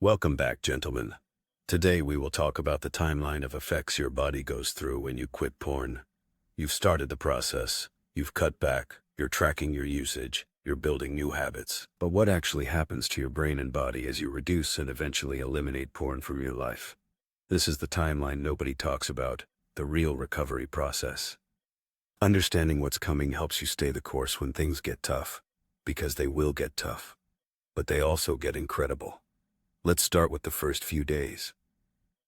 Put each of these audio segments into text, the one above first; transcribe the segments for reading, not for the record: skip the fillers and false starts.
Welcome back, gentlemen. Today we will talk about the timeline of effects your body goes through when you quit porn. You've started the process, you've cut back, you're tracking your usage, you're building new habits. But what actually happens to your brain and body as you reduce and eventually eliminate porn from your life? This is the timeline nobody talks about, the real recovery process. Understanding what's coming helps you stay the course when things get tough, because they will get tough. But they also get incredible. Let's start with the first few days.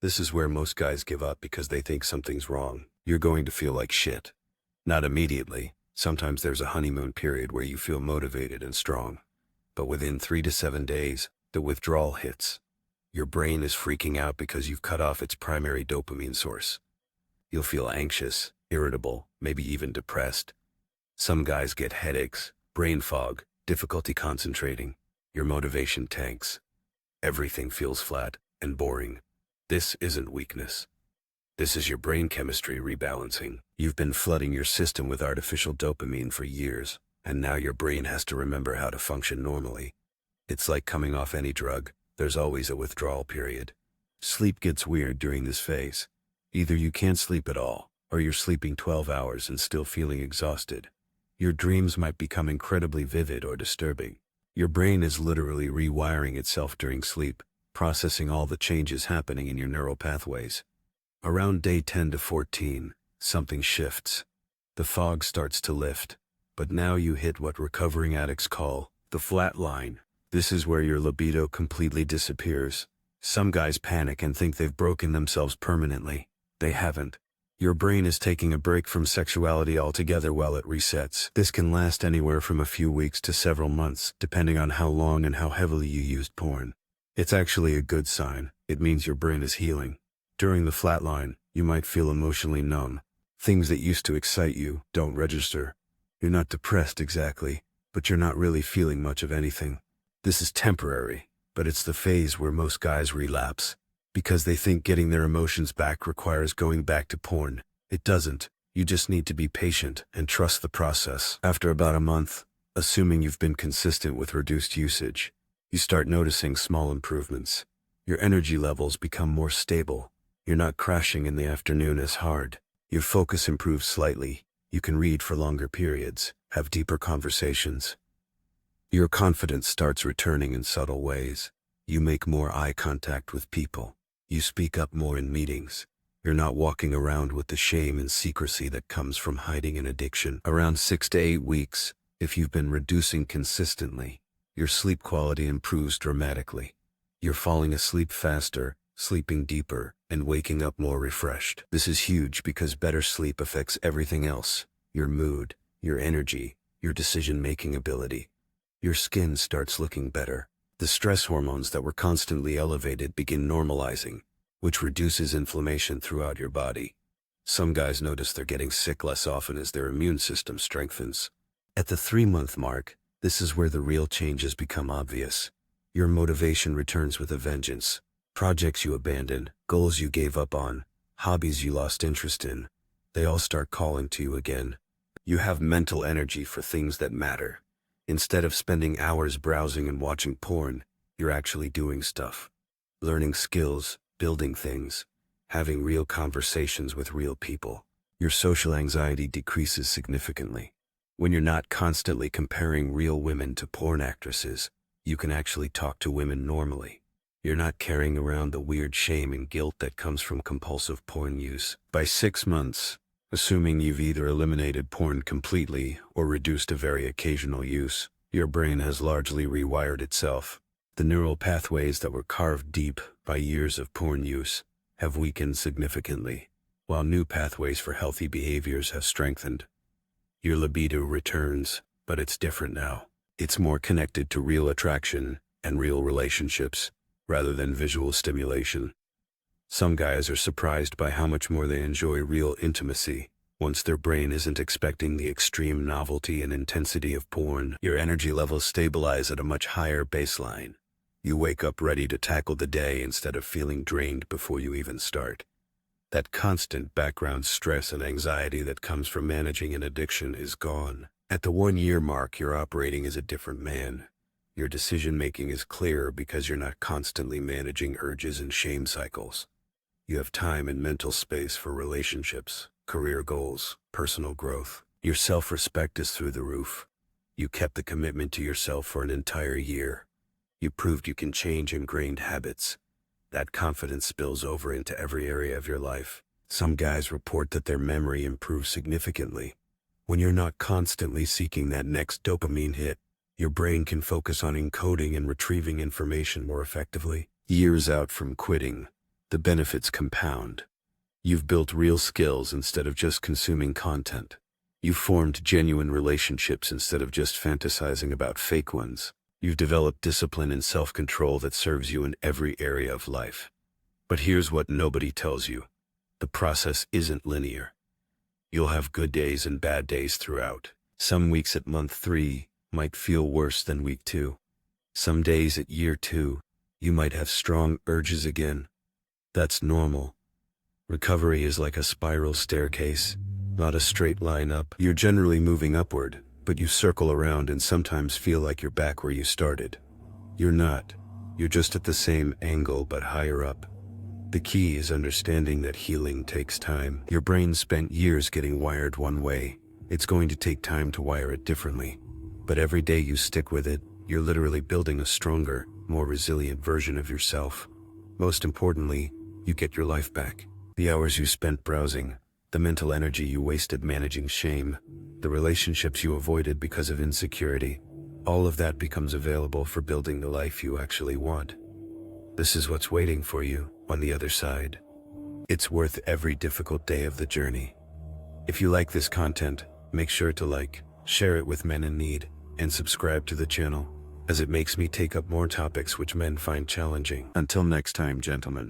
This is where most guys give up because they think something's wrong. You're going to feel like shit. Not immediately. Sometimes there's a honeymoon period where you feel motivated and strong. But within 3 to 7 days, the withdrawal hits. Your brain is freaking out because you've cut off its primary dopamine source. You'll feel anxious, irritable, maybe even depressed. Some guys get headaches, brain fog, difficulty concentrating. Your motivation tanks. Everything feels flat and boring. This isn't weakness. This is your brain chemistry rebalancing. You've been flooding your system with artificial dopamine for years, and now your brain has to remember how to function normally. It's like coming off any drug. There's always a withdrawal period. Sleep gets weird during this phase. Either you can't sleep at all, or you're sleeping 12 hours and still feeling exhausted. Your dreams might become incredibly vivid or disturbing. Your brain is literally rewiring itself during sleep, processing all the changes happening in your neural pathways. Around day 10 to 14, something shifts. The fog starts to lift, but now you hit what recovering addicts call the flat line. This is where your libido completely disappears. Some guys panic and think they've broken themselves permanently. They haven't. Your brain is taking a break from sexuality altogether while it resets. This can last anywhere from a few weeks to several months, depending on how long and how heavily you used porn. It's actually a good sign. It means your brain is healing. During the flatline, you might feel emotionally numb. Things that used to excite you don't register. You're not depressed exactly, but you're not really feeling much of anything. This is temporary, but it's the phase where most guys relapse. Because they think getting their emotions back requires going back to porn. It doesn't. You just need to be patient and trust the process. After about a month, assuming you've been consistent with reduced usage, you start noticing small improvements. Your energy levels become more stable. You're not crashing in the afternoon as hard. Your focus improves slightly. You can read for longer periods, have deeper conversations. Your confidence starts returning in subtle ways. You make more eye contact with people. You speak up more in meetings. You're not walking around with the shame and secrecy that comes from hiding an addiction. Around 6 to 8 weeks, if you've been reducing consistently, your sleep quality improves dramatically. You're falling asleep faster, sleeping deeper, and waking up more refreshed. This is huge because better sleep affects everything else: your mood, your energy, your decision-making ability. Your skin starts looking better. The stress hormones that were constantly elevated begin normalizing, which reduces inflammation throughout your body. Some guys notice they're getting sick less often as their immune system strengthens. At the 3-month mark, this is where the real changes become obvious. Your motivation returns with a vengeance. Projects you abandoned, goals you gave up on, hobbies you lost interest in, they all start calling to you again. You have mental energy for things that matter. Instead of spending hours browsing and watching porn, you're actually doing stuff. Learning skills, building things, having real conversations with real people. Your social anxiety decreases significantly. When you're not constantly comparing real women to porn actresses, you can actually talk to women normally. You're not carrying around the weird shame and guilt that comes from compulsive porn use. By 6 months, assuming you've either eliminated porn completely or reduced a very occasional use, your brain has largely rewired itself. The neural pathways that were carved deep by years of porn use have weakened significantly, while new pathways for healthy behaviors have strengthened. Your libido returns, but it's different now. It's more connected to real attraction and real relationships, rather than visual stimulation. Some guys are surprised by how much more they enjoy real intimacy once their brain isn't expecting the extreme novelty and intensity of porn. Your energy levels stabilize at a much higher baseline. You wake up ready to tackle the day instead of feeling drained before you even start. That constant background stress and anxiety that comes from managing an addiction is gone. At the 1-year mark, you're operating as a different man. Your decision-making is clearer because you're not constantly managing urges and shame cycles. You have time and mental space for relationships, career goals, personal growth. Your self-respect is through the roof. You kept the commitment to yourself for an entire year. You proved you can change ingrained habits. That confidence spills over into every area of your life. Some guys report that their memory improves significantly. When you're not constantly seeking that next dopamine hit, your brain can focus on encoding and retrieving information more effectively. Years out from quitting, the benefits compound. You've built real skills instead of just consuming content. You've formed genuine relationships instead of just fantasizing about fake ones. You've developed discipline and self-control that serves you in every area of life. But here's what nobody tells you. The process isn't linear. You'll have good days and bad days throughout. Some weeks at month 3 might feel worse than week 2. Some days at year 2, you might have strong urges again. That's normal. Recovery is like a spiral staircase, not a straight line up. You're generally moving upward, but you circle around and sometimes feel like you're back where you started. You're not. You're just at the same angle but higher up. The key is understanding that healing takes time. Your brain spent years getting wired one way. It's going to take time to wire it differently. But every day you stick with it, you're literally building a stronger, more resilient version of yourself. Most importantly, you get your life back. The hours you spent browsing, the mental energy you wasted managing shame, the relationships you avoided because of insecurity, all of that becomes available for building the life you actually want. This is what's waiting for you on the other side. It's worth every difficult day of the journey. If you like this content, make sure to like, share it with men in need, and subscribe to the channel, as it makes me take up more topics which men find challenging. Until next time, gentlemen.